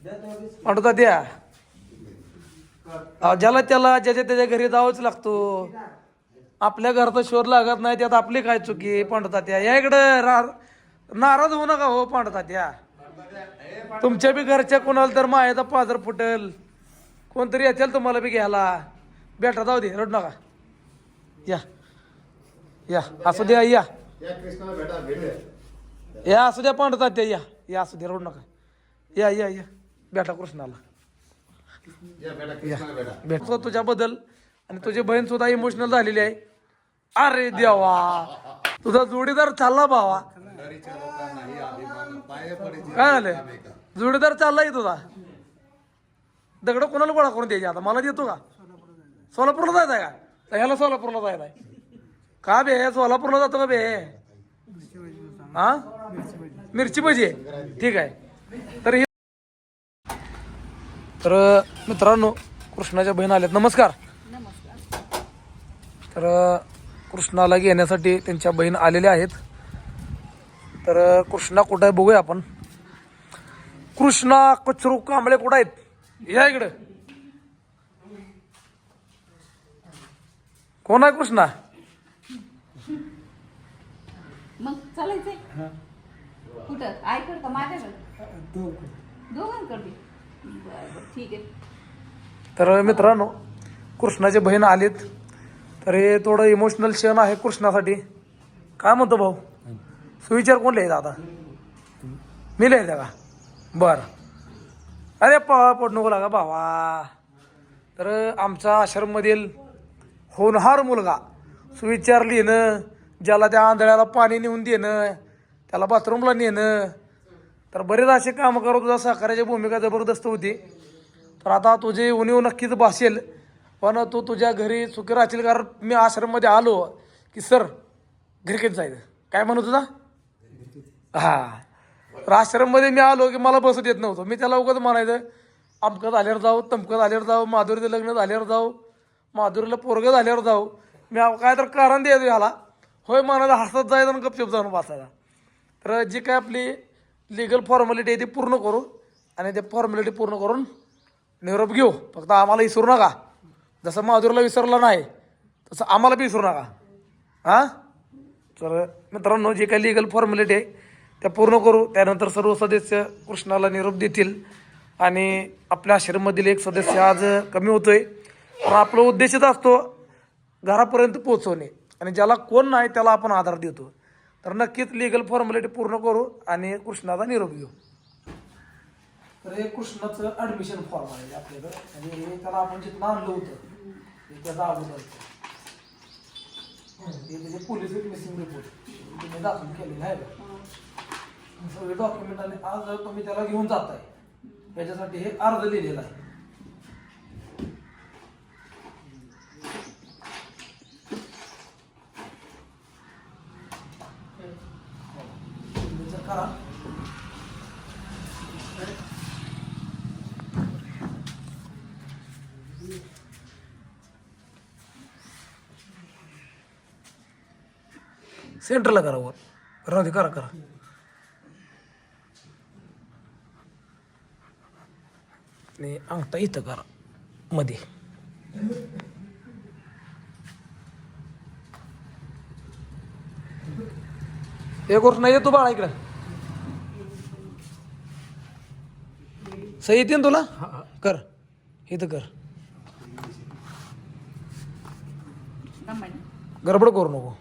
पांडुता द्या. ज्याला त्याला ज्याच्या त्याच्या घरी जावंच लागतो. आपल्या घरचा शोध लागत नाही त्यात आपली काय चुकी. पांडुता त्या या इकडं नाराज होऊ नका हो पांडुता त्या. तुमच्या बी घरच्या कोणाला तर मायाचा पाजर फुटल. कोणतरी येतील तुम्हाला बी घ्यायला. बेटा जाऊ दे रडू नका. या या असू द्या या या असू द्या पांडुता त्या या या असू द्या रडू नका. या या या बेटा कृष्णाला भेटतो तुझ्याबद्दल. आणि तुझी बहीण सुद्धा इमोशनल झालेली आहे. अरे देवा तुझा जोडीदार चालला भावा. काय झालं जोडीदार चाललाय तुझा. दगड कोणाला गोळा करून द्यायचे आता मला देतो का. सोलापूरला जायचं आहे का ह्याला सोलापूरला जायचं आहे का बे. सोलापूरला जातो का बे. हा मिरची भजी ठीक आहे. तर मित्रांनो कृष्णाच्या बहीण आल्यात. नमस्कार. तर कृष्णाला घेण्यासाठी त्यांच्या बहीण आलेल्या आहेत. तर कृष्णा कुठं आहे बघूया आपण. कृष्णा कचरू कांबळे कुठं आहेत या इकडं. कोण आहे कृष्णा. मग चालायचंय कुठं आईकडं का माझ्याकडं. दोघांकडे बरं ठीक आहे. तर मित्रांनो कृष्णाचे बहीण आलेत. तर हे थोडं इमोशनल क्षण आहे कृष्णासाठी. काय म्हणतो भाऊ सुविचार कोण लिहायचा आता. मी लिहायचा का बरं. अरे पड नको लागा भावा. तर आमचा आश्रममधील होनहार मुलगा सुविचार लिहिणं. ज्याला त्या आंधळ्याला पाणी नेऊन देणं. त्याला बाथरूमला नेणं. तर बरेच असे कामं करत तुझा सहकार्याची भूमिका जबरदस्त होती. तर आता तुझी उणीव नक्कीच भासेल. पण तू तुझ्या घरी सुखी राहशील. कारण मी आश्रममध्ये आलो की सर घरी कधी जायचं काय म्हणू तुझा. हां तर आश्रममध्ये मी आलो की मला बसू देत नव्हतं. मी त्याला उगाच म्हणायचं अमकं झाल्यावर जाऊ तमकं झाल्यावर जाऊ. माधुरीचं लग्न झाल्यावर जाऊ. माधुरीला पोरगं झाल्यावर जाऊ. मी काय तर कारण द्यायचं ह्याला. होय म्हणायला हसत जायचं आणि गपचूप जाऊन बसायला. तर जी काय आपली लिगल फॉर्मॅलिटी आहे ती पूर्ण करू. आणि ते फॉर्मॅलिटी पूर्ण करून निरोप घेऊ. फक्त आम्हाला विसरू नका. जसं माधुरीला विसरला नाही तसं आम्हाला बी विसरू नका. हां तर मित्रांनो जे काही लिगल फॉर्मॅलिटी आहे त्या पूर्ण करू. त्यानंतर सर्व सदस्य कृष्णाला निरोप देतील. आणि आपल्या आश्रममधील एक सदस्य आज कमी होतोय. पण आपला उद्देशच असतो घरापर्यंत पोहोचवणे. आणि ज्याला कोण नाही त्याला आपण आधार देतो. तर नक्कीच लिगल फॉर्मॅलिटी पूर्ण करू आणि कृष्णाचा निरोप घेऊ. तर हे कृष्णाचं ॲडमिशन फॉर्म आहे आपल्याकडं. म्हणजे त्याला आपण जिथं आणलं होतं त्याचा अगोदर हे त्याचे पोलीस मिसिंग रिपोर्ट तुम्ही दाखल केलेलं आहे. सगळे डॉक्युमेंट आणि आज तुम्ही त्याला घेऊन जाताय याच्यासाठी हे अर्ज लिहिलेला आहे. करा सेंटरला करा वर राहू दे. करा करा आणि अंगठा इथं करा मध्ये. हे गोष्ट नाही येतो बाळा इकडं. सही येते ना तुला कर इथं कर. गडबड करू नको.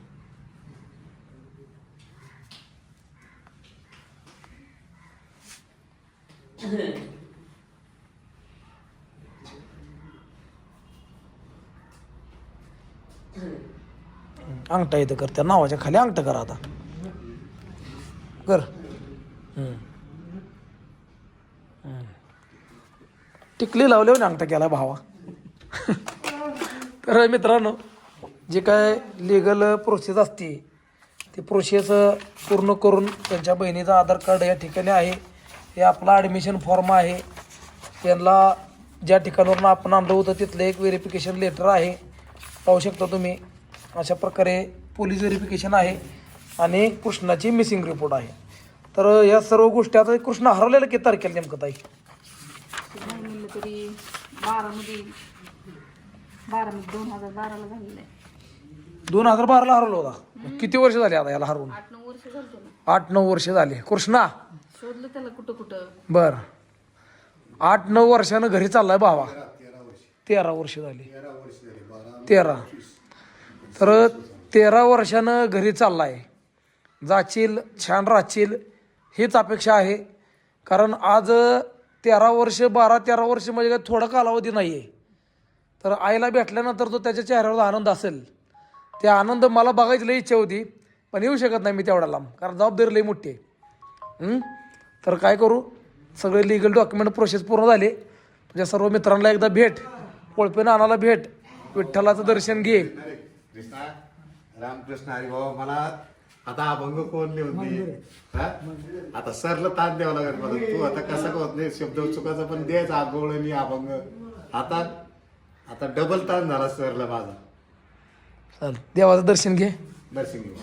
अंगठा इथं कर. त्या नावाच्या खाली अंगठा करा आता कर. टिकली लावल्यावर अंगठा केला भावा. तर मित्रांनो जे काय लिगल प्रोसेस असते ती प्रोसेस पूर्ण करून त्यांच्या बहिणीचं आधार कार्ड या ठिकाणी आहे. हे आपला ॲडमिशन फॉर्म आहे. त्यांना ज्या ठिकाणावरून आपण आणलं होतं तिथलं एक व्हेरिफिकेशन लेटर आहे. पाहू शकता तुम्ही अशा प्रकारे पोलीस व्हेरिफिकेशन आहे. आणि कृष्णाची मिसिंग रिपोर्ट आहे. तर या सर्व गोष्टी आता कृष्ण हरवलेलं किती तारखेला नेमकं ताई. नाही म्हणलं तरी 2012ला झालेलं आहे. 2012ला हरवला होता. किती वर्ष झाली आता याला हरवून? 8-9 वर्ष झालं ना. 8-9 वर्ष झाली. कृष्णा शोधलं त्याला कुठं कुठं. बर 8-9 वर्षानं घरी चाललाय भावा. 13 वर्ष झाली. 13 तर 13 वर्षानं घरी चाललाय. जाशील छान राहशील हीच अपेक्षा आहे. कारण आज 13 वर्ष 12-13 वर्ष म्हणजे काय थोडा कालावधी नाही आहे. तर आईला भेटल्यानंतर तो त्याच्या चेहऱ्यावर आनंद असेल. ते आनंद मला बघायची लई इच्छा होती पण येऊ शकत नाही मी तेवढा लांब कारण जबाबदारी लई मोठी आहे. तर काय करू सगळे लिगल डॉक्युमेंट प्रोसेस पूर्ण झाले. तुझ्या सर्व मित्रांना एकदा भेट. कोळपे नानाला भेट. विठ्ठलाचं दर्शन घे. कृष्णा रामकृष्ण हरी बाबा मला आता अभंग कोण लिहून दे. आता सरला ताण द्यावा लागेल मला. तू आता कसं होत नाही शब्द चुकाचा पण द्यायचा आगोळणी अभंग. आता डबल ताण झाला सरला माझा. चल देवाचं दर्शन घे. दर्शन घेऊ.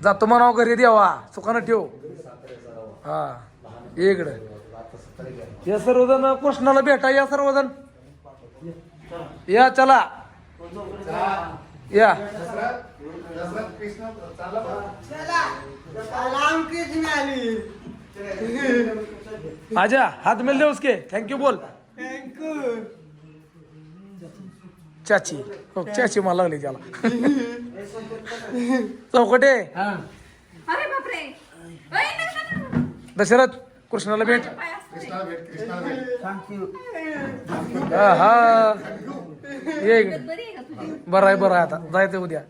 जातो म्हणावं घरी देवा चुकानं ठेव. हा ये इकडं या सर्वजण कृष्णाला भेटा. या सर्वजण या चला या. आजा हाथ मिल दे उसके. थँक्यू बोल. चाची हो चाची मला लागली त्याला. चौकटे अरे बापरे. ओय, नका. दशरथ कृष्णाला भेट. पाय असतो रे. कृष्णाला भेट. कृष्णाला भेट. हा ये इकडे. बरी आहे का तुझी? बरं आहे आता जायचं उद्या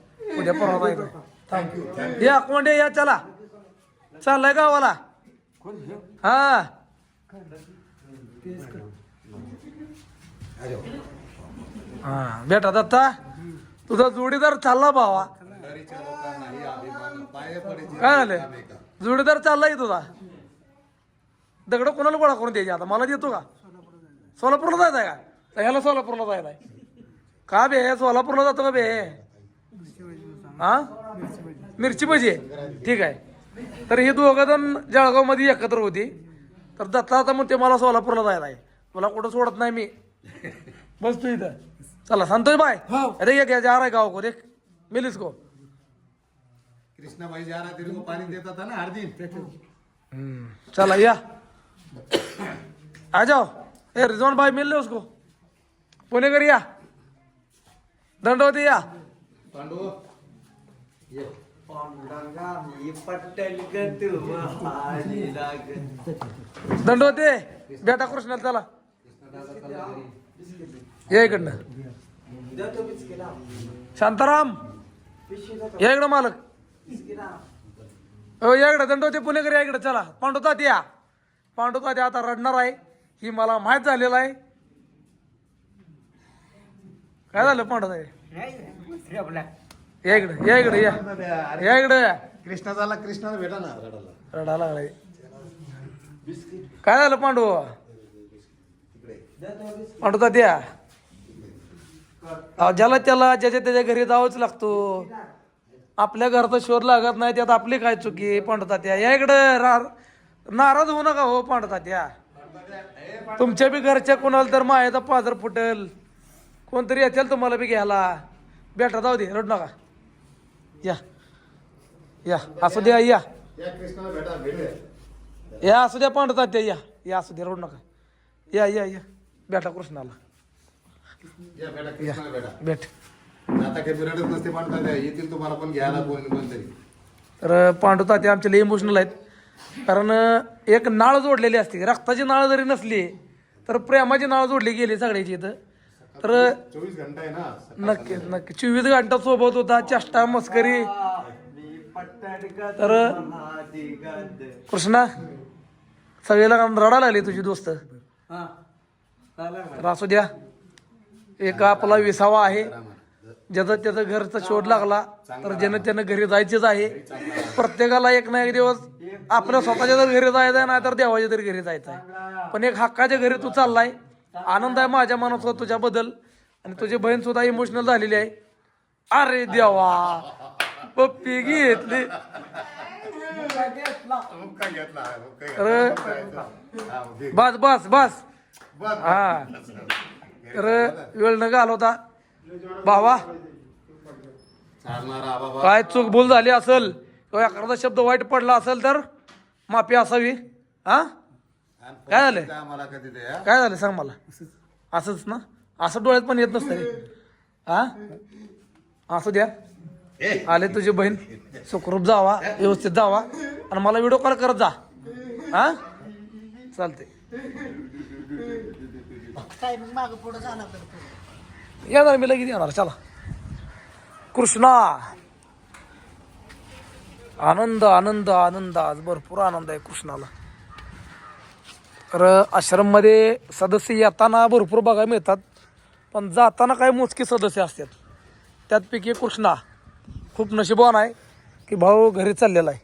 परवा जायचं. थँक्यू या कोंडे या चला. चाललाय गावाला. हा हा बेटा दत्ता तुझा जोडीदार चालला भावा. घरीच्या लोकांनाही अभिमान पाय पडायची. काय झालं जोडीदार चाललाय तुझा. दगड कोणाला गोळा करून द्यायची आता मला देतो का? सोलापूरला जायचं आहे का? ह्याला सोलापूरला जायला आहे का बे? सोलापूरला जातो का बे? हा मिरची भजी ठीक आहे. तर हे दोघं जण जळगाव मध्ये एकत्र होती. तर दत्ता आता म्हणते मला सोलापूरला जायला आहे. तुला कुठं सोडत नाही मी. बस तू इथं. चला संतोष बाय अरे ये क्या जा रहा है गाँव को देख मिल इसको. कृष्णा भाई जा रहा तेरे को पानी देता था ना हर दिन. चला या आ जाओ. ए रिजवान भाई मिल ले उसको. पुणेकर या. दंडवती या. पांडू ये. दंडवते बेटा कृष्णाला चला या इकडनं. शांताराम या इकडं मालक. हो या इकडं दंडवते पुणेकर या इकडं. चला पांडुतात या. पांडुतात आता रडणार आहे ही मला माहित झालेलं आहे. काय झालं पांडुतात? या इकडं या इकडं या इकडं. कृष्णा झाला. कृष्णाला भेटा ना रडाला. रडा लागलाय. काय झालं पांडू? पांडुतात या. ज्याला त्याला ज्याच्या त्याच्या घरी जावंच लागतो. आपल्या घरचा शोध लागत नाही त्यात आपली काय चुकी. पांडुतात या इकडं. नाराज होऊ नका हो पांडुतात या. तुमच्या बी घरच्या कोणाला तर मायाचा पाजर फुटेल. कोणतरी येतील तुम्हाला बी घ्यायला. बेटा जाऊ दे रडू नका. या या असू द्या या. या कृष्णाला भेटा. भेटूया. या असू द्या पांडुतात या. या असू द्या रडू नका. या या या बेटा कृष्णाला या भेटा. कृष्णाला भेटा. भेट. आता काही रडत नसते पांडू. येतील तुम्हाला पण घ्यायला कोणतरी. तर पांडुताते आमचे लई इमोशनल आहेत. कारण एक नाळ जोडलेली असते. रक्ताची नाळ जरी नसली तर प्रेमाची नाळ जोडली गेली सगळ्याची इथं. तर 24 घंटा आहे ना. नक्की नक्की 24 घंटा सोबत होता. चेष्टा मस्करी. तर कृष्णा सगळ्याला रडायला लागली तुझी दोस्त. तर असू द्या. एक आपला विसावा आहे. ज्याचा त्याचा घरचा शोध लागला तर ज्यानं त्यानं घरी जायचेच आहे. प्रत्येकाला एक ना एक दिवस आपल्या स्वतःच्या जर घरी जायचं आहे नाही तर देवाच्या तरी घरी जायचं आहे. पण एक हक्काच्या घरी तू चाललाय. आनंद आहे माझ्या मनात तुझ्याबद्दल. आणि तुझी बहीण सुद्धा इमोशनल झालेली आहे. अरे देवा पप्पी घेतली. हुक्का घेतला हुक्का घेतला. हा, घे. बस बस बस बस. हा. तर वेळ न घालवता भावा चालणारा बाबा. काय चूक भूल झाली असेल किंवा एखादा शब्द वाईट पडला असेल तर माफी असावी. हा आणि काय झालंय? फोन आम्हाला कधी दे हा? काय झालं सांग मला. असंच ना असं डोळ्यात पण येत नसतं रे. हा असू द्या. ए, आले तुझी बहीण सुखरूप जावा व्यवस्थित जावा आणि मला व्हिडिओ कॉल करत जा. हा चालते काय मग मागं पुढं जाणार येणार मी लगेच येणार. चला कृष्णा आनंद आनंद आनंद आज भरपूर आनंद आहे कृष्णाला. तर आश्रममध्ये सदस्य येताना भरपूर बघायला मिळतात पण जाताना काही मोजके सदस्य असतात. त्यातपैकी कृष्णा खूप नशिबवान आहे की भाऊ घरी चाललेला आहे.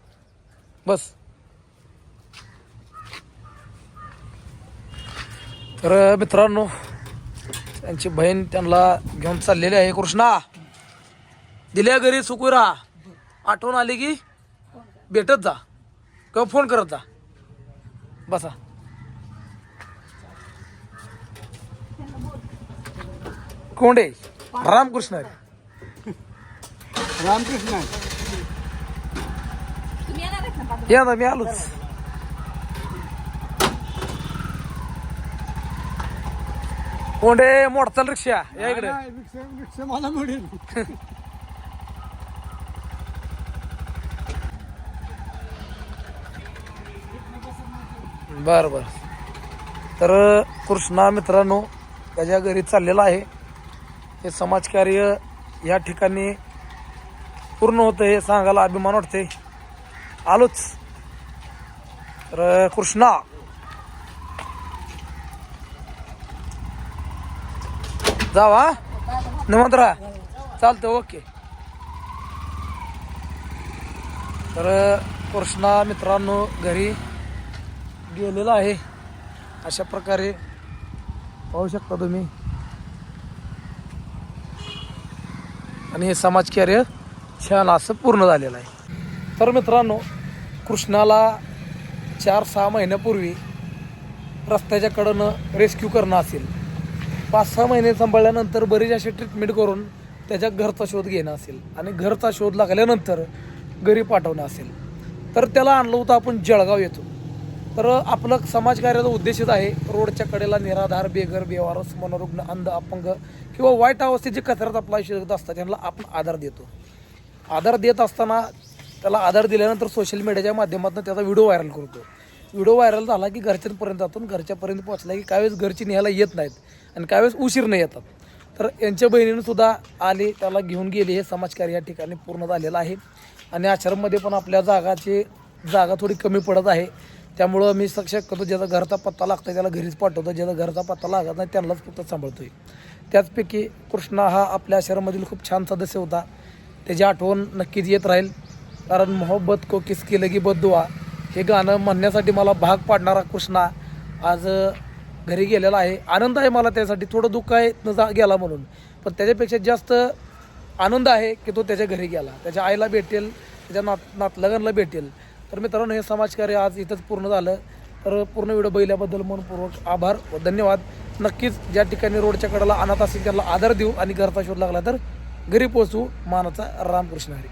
बस तर मित्रांनो त्यांची बहीण त्यांना घेऊन चाललेली आहे. कृष्णा दिल्या घरी सुखी राहा. आठवण आली की भेटत जा किंवा फोन करत जा. बसा कोंडे रामकृष्ण हरी. रामकृष्ण तुम्ही येणार आहेत ना बापरे? या ना मी आलोच. कोंडे मोटरसायकल रिक्षा या इकडे. रिक्षा मला मिळेल. बर बर. तर कृष्णा मित्रांनो त्याच्या घरी चाललेला आहे. हे समाजकार्य या ठिकाणी पूर्ण होतं हे सांगायला अभिमान वाटते. आलोच. तर कृष्णा जावा निमंत्र चालतं ओके. तर कृष्णा मित्रांनो घरी गेलेला आहे. अशा प्रकारे पाहू शकता तुम्ही. आणि हे समाजकार्य छान असं पूर्ण झालेलं आहे. तर मित्रांनो कृष्णाला 4-6 महिन्यापूर्वी रस्त्याच्या कडेनं रेस्क्यू करणं असेल. 5-6 महिने सांभाळल्यानंतर बरीच अशी ट्रीटमेंट करून त्याच्या घरचा शोध घेणं असेल आणि घरचा शोध लागल्यानंतर घरी पाठवणं असेल. तर त्याला आणलं होतं आपण जळगाव येतो. तर आपलं समाजकार्याचा उद्देशच आहे रोडच्या कडेला निराधार बेघर बेवारस मनोरुग्ण अंध अपंग किंवा वाईट अवस्थेत जे कचऱ्यात आपला आयुष्य जगत असतात त्यांना आपण आधार देतो. आधार देत असताना त्याला आधार दिल्यानंतर सोशल मीडियाच्या माध्यमातून त्याचा व्हिडिओ व्हायरल करतो. व्हिडिओ व्हायरल झाला की घरच्यांपर्यंत जातो. घरच्यापर्यंत पोहोचला की काही वेळेस घरची न्यायला येत नाहीत आणि काही वेळेस उशीर येतात. तर यांच्या बहिणीनं सुद्धा आली त्याला घेऊन गेली. हे समाजकार्य या ठिकाणी पूर्ण झालेलं आहे. आणि आश्रममध्ये पण आपल्या जागा थोडी कमी पडत आहे. त्यामुळं मी शक्यतो ज्याचा घरचा पत्ता लागतो त्याला घरीच पाठवतो. ज्याचा घरचा पत्ता लागत नाही त्यांनाच फक्त सांभाळतोय. त्याचपैकी कृष्णा हा आपल्या आश्रमामधील खूप छान सदस्य होता. त्याची आठवण नक्कीच येत राहील. कारण मोहब्बत को किसकी लगी बद्दुआ हे गाणं म्हणण्यासाठी मला भाग पाडणारा कृष्णा आज घरी गेलेला आहे. आनंद आहे मला त्यासाठी. थोडं दुःख आहे गेला म्हणून पण त्याच्यापेक्षा जास्त आनंद आहे की तो त्याच्या घरी गेला. त्याच्या आईला भेटेल त्याच्या नातलगांना भेटेल. तर मित्रांनो हे समाजकार्य आज इथंच पूर्ण झालं. तर पूर्ण व्हिडिओ बघितल्याबद्दल मनपूर्वक आभार व धन्यवाद. नक्कीच ज्या ठिकाणी रोडच्या कडेला अनाथ असेल त्यांना आधार देऊ आणि घरचा शोध लागला तर घरी पोहोचू. मानाचा रामकृष्ण हरी.